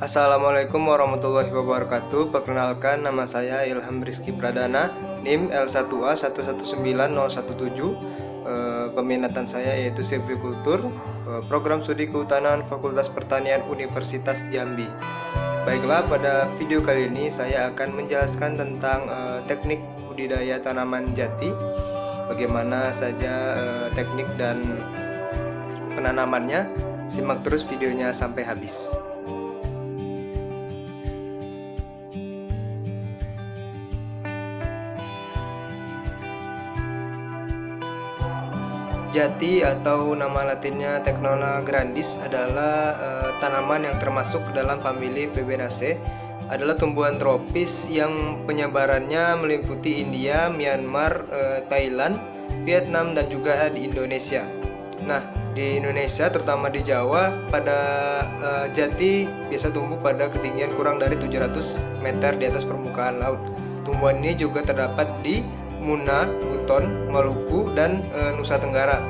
Assalamualaikum warahmatullahi wabarakatuh. Perkenalkan, nama saya Ilham Rizky Pradana, NIM L1A119017. Peminatan saya yaitu silvikultur, program studi kehutanan Fakultas Pertanian Universitas Jambi. Baiklah, pada video kali ini saya akan menjelaskan tentang teknik budidaya tanaman jati. Bagaimana saja teknik dan penanamannya. Simak terus videonya sampai habis. Jati atau nama latinnya Tegnola grandis adalah tanaman yang termasuk dalam famili Fabaceae. Adalah tumbuhan tropis yang penyebarannya meliputi India, Myanmar, Thailand, Vietnam, dan juga di Indonesia. Nah, di Indonesia terutama di Jawa, pada jati biasa tumbuh pada ketinggian kurang dari 700 meter di atas permukaan laut. Tumbuhan ini juga terdapat di Muna, Buton, Maluku, dan Nusa Tenggara.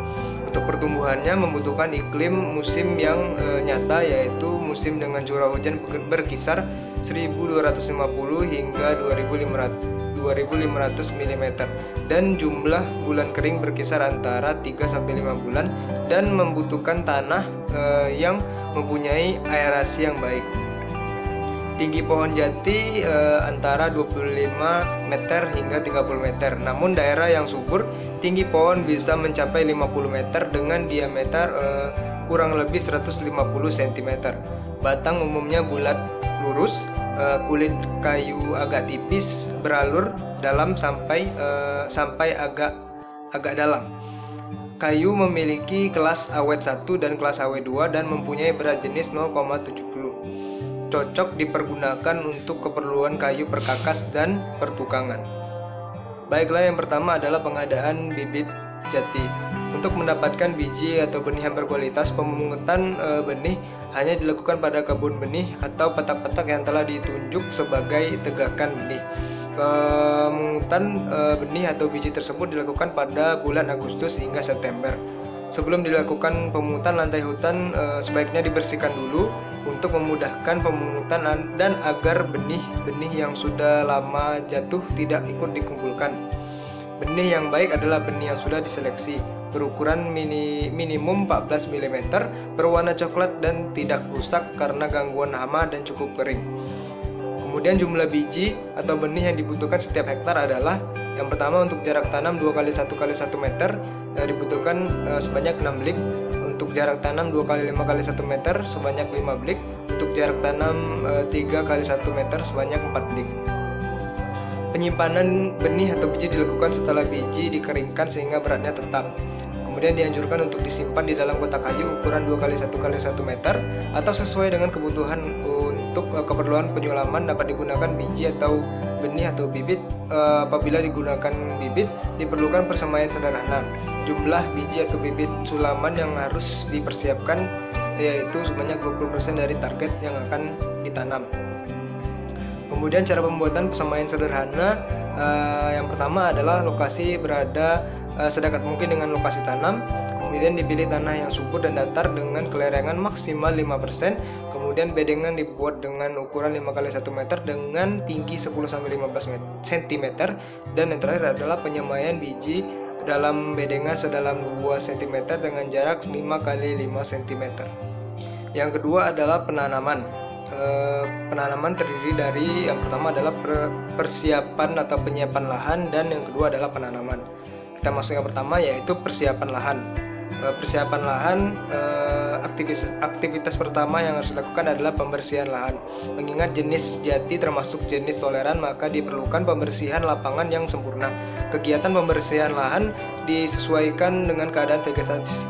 Untuk pertumbuhannya membutuhkan iklim musim yang nyata, yaitu musim dengan curah hujan berkisar 1250 hingga 2500 mm dan jumlah bulan kering berkisar antara 3-5 bulan dan membutuhkan tanah yang mempunyai aerasi yang baik. Tinggi pohon jati antara 25 meter hingga 30 meter. Namun daerah yang subur, tinggi pohon bisa mencapai 50 meter dengan diameter kurang lebih 150 cm. Batang umumnya bulat lurus, kulit kayu agak tipis, beralur dalam sampai agak dalam. Kayu memiliki kelas awet 1 dan kelas awet 2 dan mempunyai berat jenis 0,70. Cocok dipergunakan untuk keperluan kayu perkakas dan pertukangan. Baiklah, yang pertama adalah pengadaan bibit jati. Untuk mendapatkan biji atau benih yang berkualitas, pemungutan benih hanya dilakukan pada kebun benih atau petak-petak yang telah ditunjuk sebagai tegakan benih. Pemungutan benih atau biji tersebut dilakukan pada bulan Agustus hingga September. Sebelum dilakukan pemungutan, lantai hutan sebaiknya dibersihkan dulu untuk memudahkan pemungutan dan agar benih-benih yang sudah lama jatuh tidak ikut dikumpulkan. Benih yang baik adalah benih yang sudah diseleksi, berukuran minimum 14 mm, berwarna coklat dan tidak rusak karena gangguan hama dan cukup kering. Kemudian jumlah biji atau benih yang dibutuhkan setiap hektar adalah: yang pertama, untuk jarak tanam 2 x 1 x 1 meter dibutuhkan sebanyak 6 blik. Untuk jarak tanam 2 x 5 x 1 meter sebanyak 5 blik. Untuk jarak tanam 3 x 1 meter sebanyak 4 blik. Penyimpanan benih atau biji dilakukan setelah biji dikeringkan sehingga beratnya tetap. Kemudian dianjurkan untuk disimpan di dalam kotak kayu ukuran 2 x 1 x 1 meter atau sesuai dengan kebutuhan. Untuk keperluan penyulaman dapat digunakan biji atau benih atau bibit. Apabila digunakan bibit, diperlukan persemaian sederhana. Jumlah biji atau bibit sulaman yang harus dipersiapkan yaitu sebanyak 20% dari target yang akan ditanam. Kemudian cara pembuatan persemaian sederhana, yang pertama adalah lokasi berada sedekat mungkin dengan lokasi tanam. Kemudian dipilih tanah yang subur dan datar dengan kelerengan maksimal 5%. Kemudian bedengan dibuat dengan ukuran 5 x 1 meter dengan tinggi 10-15 cm. Dan yang terakhir adalah penyemaian biji dalam bedengan sedalam 2 cm dengan jarak 5 x 5 cm. Yang kedua adalah penanaman. Penanaman terdiri dari, yang pertama adalah persiapan atau penyiapan lahan, dan yang kedua adalah penanaman. Kita masuk yang pertama, yaitu persiapan lahan. Persiapan lahan, aktivitas pertama yang harus dilakukan adalah pembersihan lahan. Mengingat jenis jati termasuk jenis toleran, maka diperlukan pembersihan lapangan yang sempurna. Kegiatan pembersihan lahan disesuaikan dengan keadaan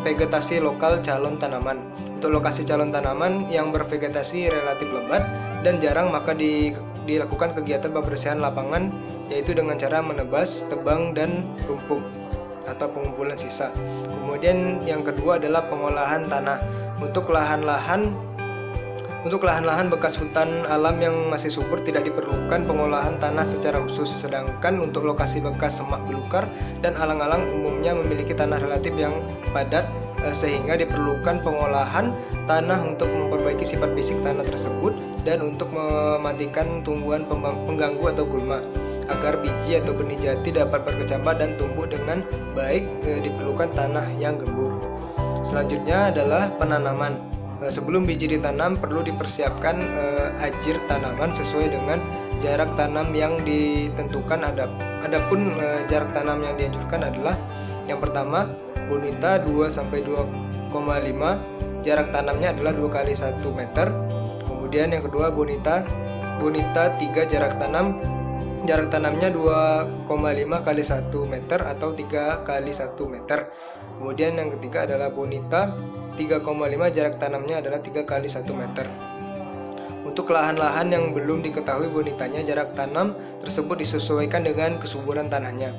vegetasi lokal calon tanaman. Untuk lokasi calon tanaman yang bervegetasi relatif lebat dan jarang, maka dilakukan kegiatan pembersihan lapangan, yaitu dengan cara menebas, tebang, dan rumput atau pengumpulan sisa. Kemudian yang kedua adalah pengolahan tanah. Untuk lahan-lahan bekas hutan alam yang masih subur tidak diperlukan pengolahan tanah secara khusus, sedangkan untuk lokasi bekas semak belukar dan alang-alang umumnya memiliki tanah relatif yang padat, sehingga diperlukan pengolahan tanah untuk memperbaiki sifat fisik tanah tersebut dan untuk mematikan tumbuhan pengganggu atau gulma. Agar biji atau benih jati dapat berkecambah dan tumbuh dengan baik, diperlukan tanah yang gembur. Selanjutnya adalah penanaman. Sebelum biji ditanam perlu dipersiapkan ajir tanaman sesuai dengan jarak tanam yang ditentukan. Adapun jarak tanam yang dianjurkan adalah yang pertama bonita 2-2,5, jarak tanamnya adalah 2 kali 1 meter. Kemudian yang kedua bonita 3, jarak tanamnya 2,5 kali 1 meter atau 3 kali 1 meter. Kemudian yang ketiga adalah bonita 3,5, jarak tanamnya adalah 3 kali 1 meter. Untuk lahan-lahan yang belum diketahui bonitanya, jarak tanam tersebut disesuaikan dengan kesuburan tanahnya.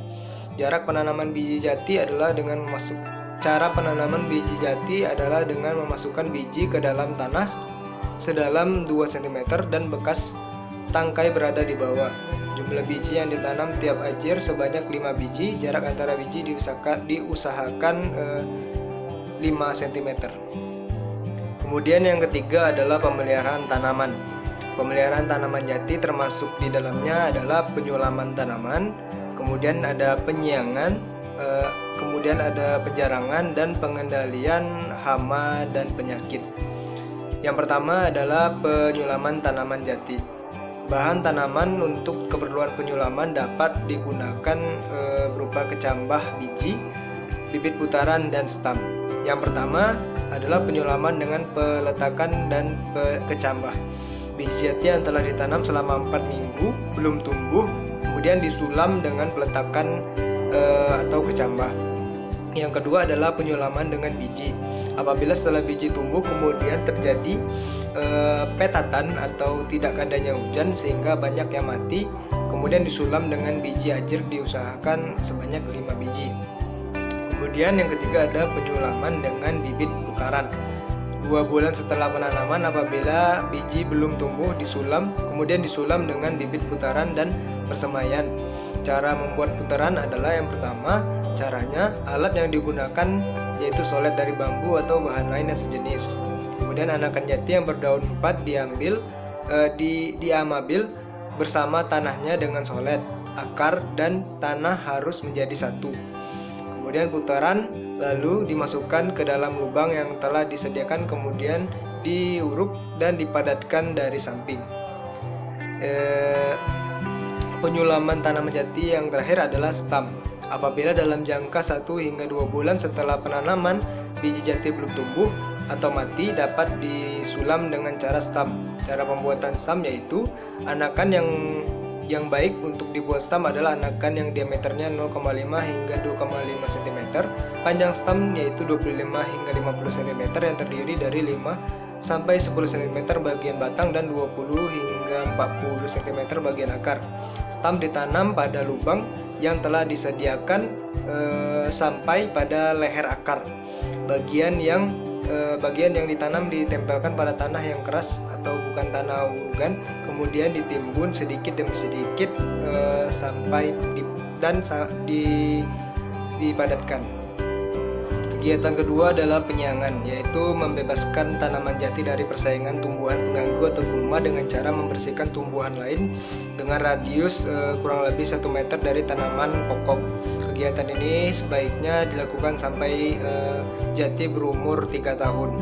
Cara penanaman biji jati adalah dengan memasukkan biji ke dalam tanah sedalam 2 cm dan bekas tangkai berada di bawah. Jumlah biji yang ditanam tiap ajir sebanyak 5 biji. Jarak antara biji diusahakan 5 cm. Kemudian yang ketiga adalah pemeliharaan tanaman. Pemeliharaan tanaman jati termasuk di dalamnya adalah penyulaman tanaman, kemudian ada penyiangan, kemudian ada penjarangan dan pengendalian hama dan penyakit. Yang pertama adalah penyulaman tanaman jati. Bahan tanaman untuk keperluan penyulaman dapat digunakan berupa kecambah biji, bibit putaran, dan stam. Yang pertama adalah penyulaman dengan peletakan dan kecambah. Biji jati yang telah ditanam selama 4 minggu belum tumbuh, kemudian disulam dengan peletakan atau kecambah. Yang kedua adalah penyulaman dengan biji. Apabila setelah biji tumbuh kemudian terjadi petatan atau tidak adanya hujan sehingga banyak yang mati, kemudian disulam dengan biji ajir, diusahakan sebanyak 5 biji. Kemudian yang ketiga ada penyulaman dengan bibit putaran. 2 bulan setelah penanaman apabila biji belum tumbuh kemudian disulam dengan bibit putaran dan persemaian. Cara membuat putaran adalah yang pertama, caranya alat yang digunakan yaitu solet dari bambu atau bahan lain yang sejenis. Kemudian anakan jati yang berdaun 4 diambil bersama tanahnya dengan solet. Akar dan tanah harus menjadi satu. Kemudian putaran lalu dimasukkan ke dalam lubang yang telah disediakan, kemudian diuruk dan dipadatkan dari samping. Penyulaman tanaman jati yang terakhir adalah stam. Apabila dalam jangka 1 hingga 2 bulan setelah penanaman biji jati belum tumbuh atau mati, dapat disulam dengan cara stam. Cara pembuatan stam yaitu anakan yang baik untuk dibuat stam adalah anakan yang diameternya 0,5 hingga 2,5 cm. Panjang stam yaitu 25 hingga 50 cm yang terdiri dari 5 sampai 10 cm bagian batang dan 20 hingga 40 cm bagian akar. Stam ditanam pada lubang yang telah disediakan sampai pada leher akar. Bagian yang ditanam ditempelkan pada tanah yang keras atau bukan tanah urugan, kemudian ditimbun sedikit demi sedikit sampai dipadatkan. Kegiatan kedua adalah penyiangan, yaitu membebaskan tanaman jati dari persaingan tumbuhan pengganggu atau gulma dengan cara membersihkan tumbuhan lain dengan radius kurang lebih 1 meter dari tanaman pokok. Kegiatan ini sebaiknya dilakukan sampai jati berumur 3 tahun.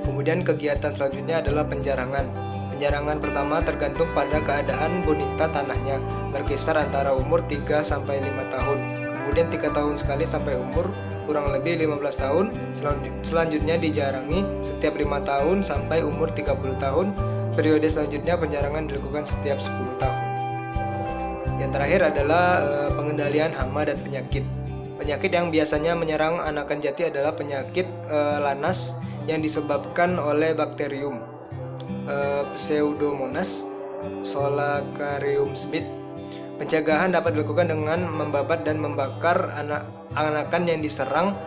Kemudian kegiatan selanjutnya adalah penjarangan. Penjarangan pertama tergantung pada keadaan bonita tanahnya, berkisar antara umur 3 sampai 5 tahun. Kemudian 3 tahun sekali sampai umur kurang lebih 15 tahun. Selanjutnya dijarangi setiap 5 tahun sampai umur 30 tahun. Periode selanjutnya penjarangan dilakukan setiap 10 tahun. Yang terakhir adalah pengendalian hama dan penyakit. Penyakit yang biasanya menyerang anakan jati adalah penyakit lanas yang disebabkan oleh bakterium Pseudomonas solacarium Smith. Pencegahan dapat dilakukan dengan membabat dan membakar anakan yang diserang,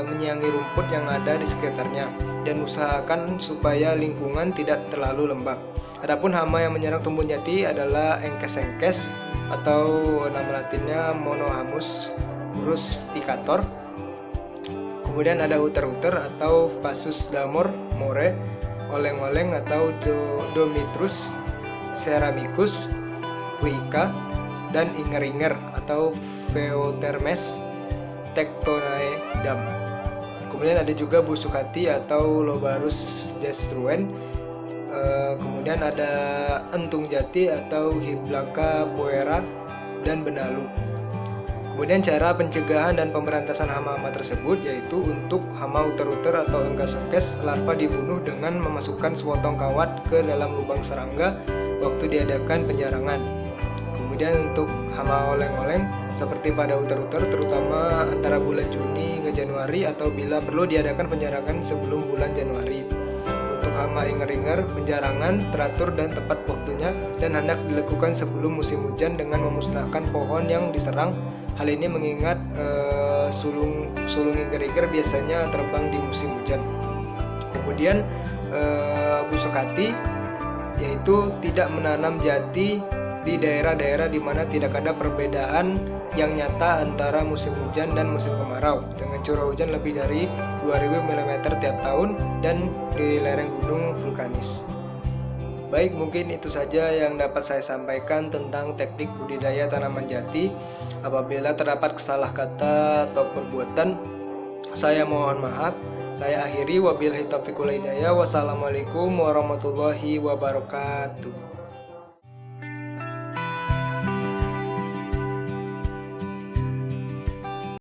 menyiangi rumput yang ada di sekitarnya, dan usahakan supaya lingkungan tidak terlalu lembab. Adapun hama yang menyerang tumbuhan jati adalah engkes-engkes atau nama latinnya Monohamus rusticator. Kemudian ada uter-uter atau Passus damor more, oleng-oleng atau Domitrus ceramicus, Wicca, dan Inger-inger atau Pheotermes tectonae-dam. Kemudian ada juga busukati atau Lobarus destruen. Kemudian ada entung jati atau Hiblaca puera dan benalu. Kemudian cara pencegahan dan pemberantasan hama-hama tersebut yaitu untuk hama uter-uter atau engkes-engkes, larva dibunuh dengan memasukkan sepotong kawat ke dalam lubang serangga waktu diadakan penjarangan. Kemudian untuk hama oleng-oleng seperti pada uter-uter terutama antara bulan Juni hingga Januari atau bila perlu diadakan penjarangan sebelum bulan Januari. Untuk hama inger-inger, penjarangan teratur dan tepat waktunya dan hendak dilakukan sebelum musim hujan dengan memusnahkan pohon yang diserang. Hal ini mengingat sulung inger-inger biasanya terbang di musim hujan. Kemudian busukati yaitu tidak menanam jati di daerah-daerah di mana tidak ada perbedaan yang nyata antara musim hujan dan musim kemarau dengan curah hujan lebih dari 2000 mm tiap tahun dan di lereng gunung vulkanis. Baik, mungkin itu saja yang dapat saya sampaikan tentang teknik budidaya tanaman jati. Apabila terdapat kesalah kata atau perbuatan, saya mohon maaf. Saya akhiri, wabillahi taufiq wal hidayah. Wassalamualaikum warahmatullahi wabarakatuh.